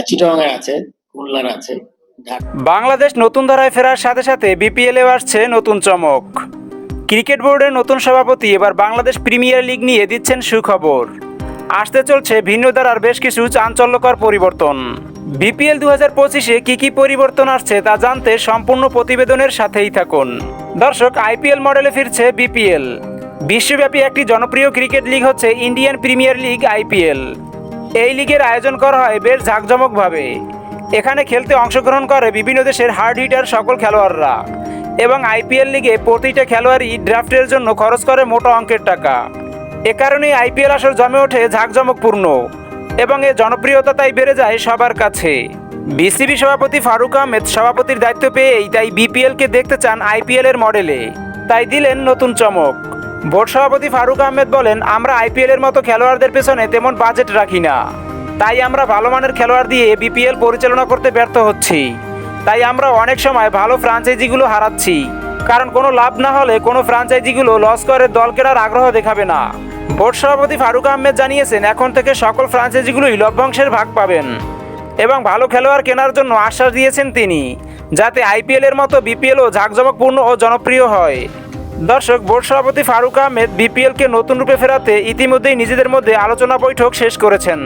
চিটাগাংয়ে আছে, খুলনার আছে, ঢাকা। বাংলাদেশ নতুন ধারায় ফেরার সাথে সাথে বিপিএলেও আসছে নতুন চমক। ক্রিকেট বোর্ডের নতুন সভাপতি এবার বাংলাদেশ প্রিমিয়ার লিগ নিয়ে দিচ্ছেন সুখবর। আসতে চলছে ভিন্ন ধারার বেশ কিছু চাঞ্চল্যকর পরিবর্তন। বিপিএল 2025-এ কী পরিবর্তন আসছে তা জানতে সম্পূর্ণ প্রতিবেদনের সাথেই থাকুন। দর্শক, আইপিএল মডেলে ফিরছে বিপিএল। বিশ্বব্যাপী একটি জনপ্রিয় ক্রিকেট লিগ হচ্ছে ইন্ডিয়ান প্রিমিয়ার লিগ আইপিএল। এই লিগের আয়োজন করা হয় বেশ জাঁকজমকভাবে। এখানে খেলতে অংশগ্রহণ করে বিভিন্ন দেশের হার্ড হিটার সকল খেলোয়াড়রা, এবং আইপিএল লিগে প্রতিটা খেলোয়াড়ই ড্রাফটের জন্য খরচ করে মোটা অঙ্কের টাকা। এ কারণেই আইপিএল আসর জমে ওঠে জাঁকজমকপূর্ণ, এবং এর জনপ্রিয়তা তাই বেড়ে যায় সবার কাছে। বিসিবি সভাপতি ফারুক আহমেদ সভাপতির দায়িত্ব পেয়েই তাই বিপিএলকে দেখতে চান আইপিএল এর মডেলে, তাই দিলেন নতুন চমক। বোর্ড সভাপতি ফারুক আহমেদ বলেন, আমরা আইপিএল এর মতো খেলোয়াড়দের পেছনে তেমন বাজেট রাখি না, তাই আমরা ভালো মানের খেলোয়াড় দিয়ে বিপিএল পরিচালনা করতে ব্যর্থ হচ্ছি। তাই আমরা অনেক সময় ভালো ফ্রাঞ্চাইজিগুলো হারাচ্ছি, কারণ কোনো লাভ না হলে কোনো ফ্রাঞ্চাইজিগুলো লস করে দল কেনার আগ্রহ দেখাবে না। বোর্ড সভাপতি ফারুক আহমেদ জানিয়েছেন, এখন থেকে সকল ফ্রাঞ্চাইজিগুলোই লভ্যাংশের ভাগ পাবেন, এবং ভালো খেলোয়াড় কেনার জন্য আশ্বাস দিয়েছেন তিনি, যাতে আইপিএল এর মতো বিপিএলও জাঁকজমকপূর্ণ ও জনপ্রিয় হয়। দর্শক, বোর্ড সভাপতি ফারুক আহমেদ বিপিএলকে নতুন রূপে ফেরাতে ইতিমধ্যেই নিজেদের মধ্যে আলোচনা বৈঠক শেষ করেছেন।